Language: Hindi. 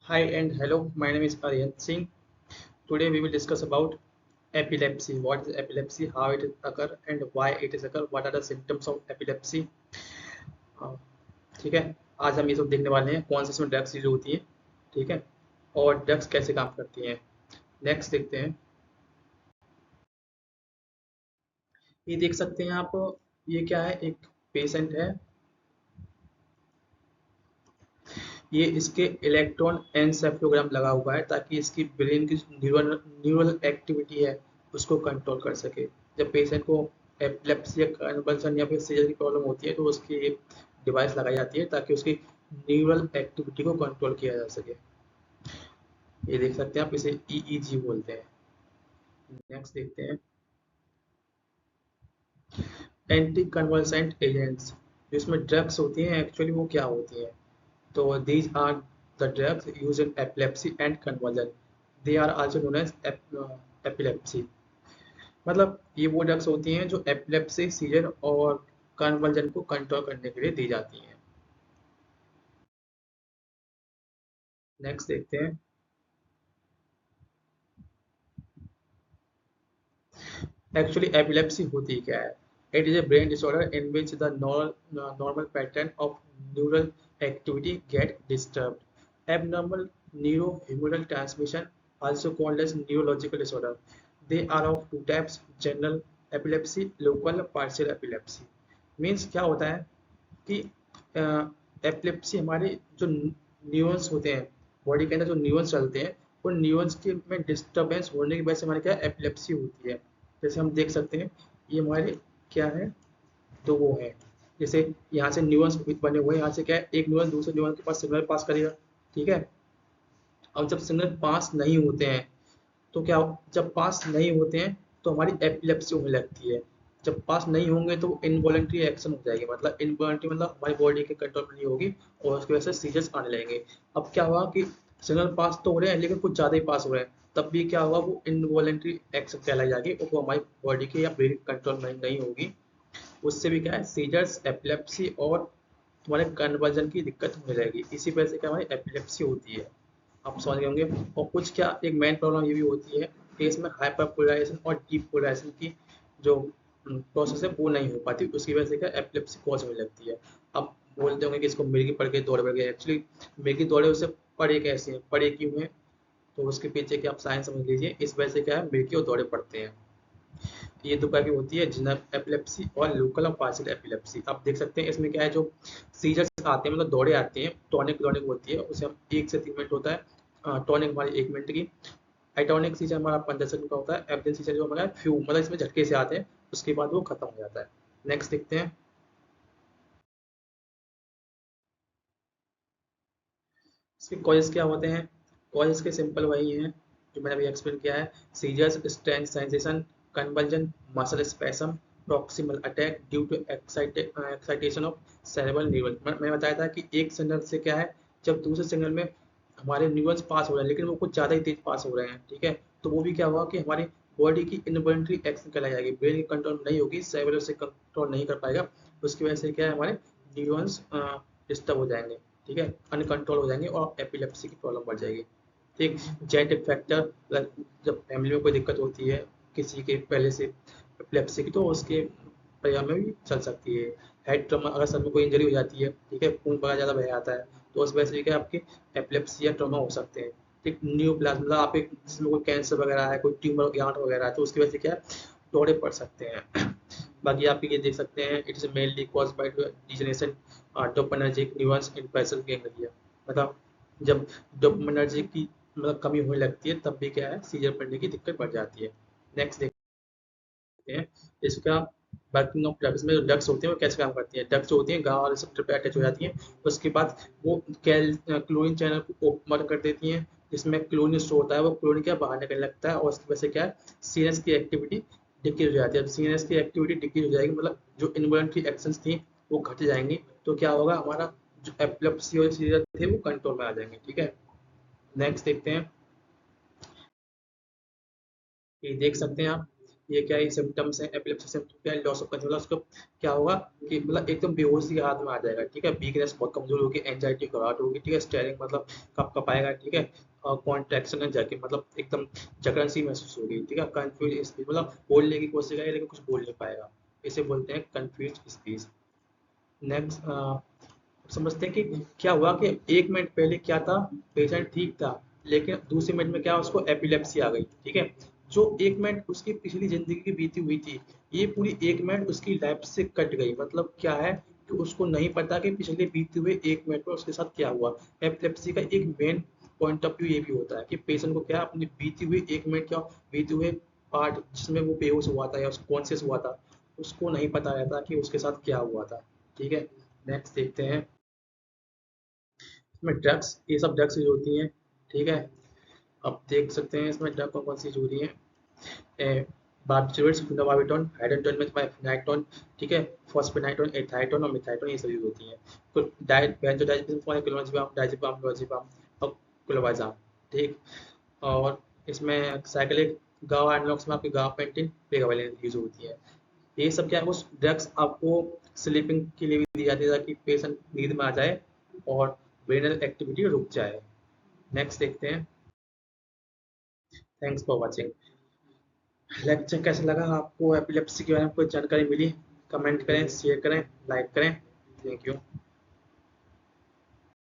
Hi and hello, my name is Aryan Singh. Today we will discuss about epilepsy. What is epilepsy, how it occur and why it is occur, what are the symptoms of epilepsy. हाँ, ठीक है। आज हम ये सब देखने वाले हैं कौन सी इसमें ड्रग्स यूज होती है, ठीक है, और ड्रग्स कैसे काम करती हैं। नेक्स्ट देखते हैं। ये देख सकते हैं आप, ये क्या है, एक पेशेंट है। ये इसके इलेक्ट्रॉन एनसेफेलोग्राम लगा हुआ है ताकि इसकी ब्रेन की न्यूरल न्यूरल एक्टिविटी है उसको कंट्रोल कर सके। जब पेशेंट को एपिलेप्सी या कन्वल्सन या फिर सीजर की प्रॉब्लम होती है तो उसकी एक डिवाइस लगाई जाती है ताकि उसकी न्यूरल एक्टिविटी को कंट्रोल किया जा सके। ये देख सकते हैं आप, इसे ईईजी बोलते हैं। नेक्स्ट देखते हैं। एंटी कन्वल्सेंट एजेंट्स, जो इसमें ड्रग्स होती हैं एक्चुअली वो क्या होती हैं, तो these are the drugs used in epilepsy and convulsion. They are also known as epilepsy. मतलब ये वो ड्रग्स होती हैं जो एपिलेप्सी, सीजर और कन्वल्जन को कंट्रोल करने के लिए दी जाती हैं। नेक्स्ट देखते हैं। एक्चुअली एपिलेप्सी होती क्या है? It is a brain disorder in which the normal pattern of neural activity get disturbed. Abnormal neurohumoral transmission, also called as neurological disorder. They are of two types: general epilepsy, local partial epilepsy. Means क्या होता है कि एपिलेप्सी हमारे जो न्यूरॉन्स होते हैं, बॉडी के अंदर जो न्यूरॉन्स चलते हैं, उन न्यूरॉन्स के में डिस्टर्बेंस होने की वजह से हमारे क्या एपिलेप्सी होती है। जैसे हम देख सकते हैं, ये हमारे क्या है, तो वो है, जैसे यहाँ से न्यूरॉन्स बने हुए हैं, यहाँ से क्या है, एक न्यूरॉन दूसरे न्यूरॉन के पास सिग्नल पास करेगा, ठीक है। अब जब सिग्नल पास नहीं होते हैं तो क्या, जब पास नहीं होते हैं तो हमारी एपिलेप्सी होने लगती है। जब पास नहीं होंगे तो इनवॉलेंट्री एक्शन हो जाएगी, मतलब इनवॉलेंट्री मतलब हमारी बॉडी के कंट्रोल में नहीं होगी और उसकी वजह से सीजर्स आने लगेंगे। अब क्या हुआ कि सिग्नल पास तो हो रहे हैं लेकिन कुछ ज़्यादा ही पास हो रहे हैं, तब भी क्या होगा, वो इनवॉलेंट्री एक्शन कहलाई जाएगी और वो हमारी बॉडी के या ब्रेन कंट्रोल में नहीं होगी। उससे भी क्या है, सीजर्स, एपिलेप्सी और तुम्हारे कन्वर्जन की दिक्कत होने लगेगी। इसी वजह से क्या हमारी एपिलेप्सी होती है। आप समझ गए होंगे। और कुछ क्या, एक मेन प्रॉब्लम ये भी होती है कि इसमें हाइपर पोलराइजेशन और डीपोलराइजेशन की जो प्रोसेस है वो नहीं हो पाती, उसकी वजह से क्या एपिलेप्सी कॉज होने लगती है। अब बोलते होंगे कि इसको मिर्गी पड़ गई, दौड़ पड़ गई। एक्चुअली मिर्गी दौड़े उससे पड़े कैसे हैं, पड़े क्यों हैं, तो उसके पीछे क्या आप साइंस समझ लीजिए। इस वजह से क्या है, मिर्गी और दौड़े पड़ते हैं। ये दो प्रकार की होती है, जनरल एपिलेप्सी और लोकल और पार्शियल एपिलेप्सी। आप देख सकते हैं इसमें क्या है, जो सीजर्स आते हैं मतलब दौड़े आते हैं, टॉनिक टॉनिक होती है, उसे हम 1 से 3 मिनट होता है। टॉनिक हमारी 1 मिनट की, एटॉनिक सीजर हमारा 15 सेकंड का होता है, एब्रेन सीजर जो हमारा फ्यू मतलब इसमें झटके से आते हैं, उसके बाद वो खत्म हो जाता है। नेक्स्ट देखते हैं। इसके कॉजेस क्या होते हैं? कॉजेस के सिंपल वही हैं जो मैंने अभी एक्सप्लेन किया है: seizures, strength sensation, conversion, muscle spasm, proximal attack due to excitation of cerebral neuron. मैंने बताया था कि एक सिग्नल से क्या है, जब दूसरे सिग्नल में हमारे न्यूरॉन्स पास हो रहे हैं लेकिन वो कुछ ज़्यादा ही तेज पास हो रहे हैं, ठीक है, तो वो भी क्या हुआ कि हमारी बॉडी की इनवॉलंटरी एक्शन कहलाई जाएगी, ब्रेन की कंट्रोल नहीं होगी, सेरेब्रल से कंट्रोल नहीं कर पाएगा। उसकी वजह से क्या है, हमारे न्यूरॉन्स डिस्टर्ब हो जाएंगे, ठीक है, अनकंट्रोल हो जाएंगे और एपिलेप्सी की प्रॉब्लम बढ़ जाएगी। ठीक। जेनेटिक फैक्टर, जब फैमिली में कोई दिक्कत होती है किसी के पहले से एपिलेप्सी की, तो उसके परिणाम में भी चल सकती है। हेड ट्रॉमा, अगर सर में कोई इंजरी हो जाती है, ठीक है, खून वगैरह ज़्यादा बह जाता है, तो उस वजह से क्या आपके एपिलेप्सी या ट्रॉमा हो सकते हैं। ठीक। न्यूप्लाज्म, मतलब आप एक जिसमें कोई कैंसर वगैरह है, कोई ट्यूमर गांठ वगैरह है, तो उसकी वजह से क्या है, दौरे पड़ सकते हैं। बाकी आप ये देख सकते हैं, it is mainly cause by degeneration dopaminergic neurons in basal ganglia. मतलब जब डोपामिनर्जिक की मतलब कमी होने लगती है तब भी क्या है, सीजर पड़ने की दिक्कत बढ़ जाती है। नेक्स्ट देखते हैं इसका वर्किंग ऑफ ड्रग्स में। जो ड्रग्स होते हैं वो कैसे काम करती है? ड्रग्स जो होती हैं गामा रिसेप्टर पे अटैच हो जाती हैं, उसके बाद वो क्लोरीन चैनल को ओपन कर देती हैं, जिसमें क्लोरीन स्टोर होता है, वो क्लोरीन क्या बाहर निकलने लगता है और उसकी वजह से क्या है, सीएनएस की एक्टिविटी डिक्रीज हो जाती है। जब सीएनएस की एक्टिविटी डिक्रीज हो जाएगी मतलब जो इन्वॉलंटरी एक्शंस थी वो घट जाएंगी, तो क्या होगा, हमारा जो एपिलेप्सी और सीजर थे वो कंट्रोल में आ जाएंगे, ठीक है। नेक्स्ट देखते हैं। ये देख सकते हैं आप, ये क्या है सिम्टम्स हैं एपिलेप्सी सिम्टम क्या है लॉस ऑफ कंट्रोल उसको क्या होगा कि मतलब एकदम बेहोशी हाथ में आ जाएगा ठीक है वीकनेस बहुत कमजोर होगी एंजाइटी घबराहट होगी ठीक है स्टेरिंग मतलब कप कपाएगा ठीक है और कॉन्ट्रैक्शन एंड जर्किंग मतलब एकदम जकड़न सी महसूस होगी ठीक है कंफ्यूज स्पीच मतलब बोलने की कोशिश करेगा लेकिन कुछ बोल नहीं पाएगा इसे बोलते हैं कंफ्यूज स्पीच नेक्स्ट समझते हैं कि क्या हुआ कि 1 मिनट पहले क्या था पेशेंट ठीक था लेकिन दूसरे मिनट में क्या उसको एपिलेप्सी आ गई ठीक है जो 1 मिनट उसकी पिछली जिंदगी की बीती हुई थी ये पूरी 1 मिनट उसकी लाइफ से कट गई मतलब क्या है कि उसको नहीं पता कि पिछले बीते हुए 1 मिनट में उसके साथ क्या हुआ एपिलेप्सी का एक मेन पॉइंट ऑफ व्यू ये भी होता है कि पेशेंट को क्या अपनी बीती हुई 1 मिनट क्या बीते हुए पार्ट जिसमें वो बेहोश हुआ था या उसको कॉन्शियस हुआ था उसको नहीं पता रहता कि उसके साथ क्या हुआ था ठीक है नेक्स्ट देखते हैं इसमें ड्रग्स ये सब ड्रग्स यूज होती हैं ठीक है अब देख सकते हैं इसमें ड्रग कौन कौन सी यूज हो रही है बार्बिटूरेट्स फिनोबार्बिटॉन हाइड्रोटोन में फिनाइटोन ठीक है फॉस्फेनाइटोन एथाइटोन और मिथाइटोन ये सब यूज होती हैं कुछ डाइट बेंजोडाइजेपिन क्लोनोजिपम डाइजेपम लोजिपम और क्लोबाजाम ठीक और इसमें साइक्लिक गावा एनालॉग्स में आपकी गावा पेंटिन प्रेगावेलिन यूज होती है ये सब क्या है उस ड्रग्स आपको स्लीपिंग के लिए भी दी जाती है ताकि पेशेंट नींद में आ जाए और ब्रेनल एक्टिविटी रुक जाए नेक्स्ट देखते हैं थैंक्स फॉर वाचिंग लेक्चर कैसा लगा आपको एपिलेप्सी के बारे में कोई जानकारी मिली कमेंट करें शेयर करें लाइक करें थैंक यू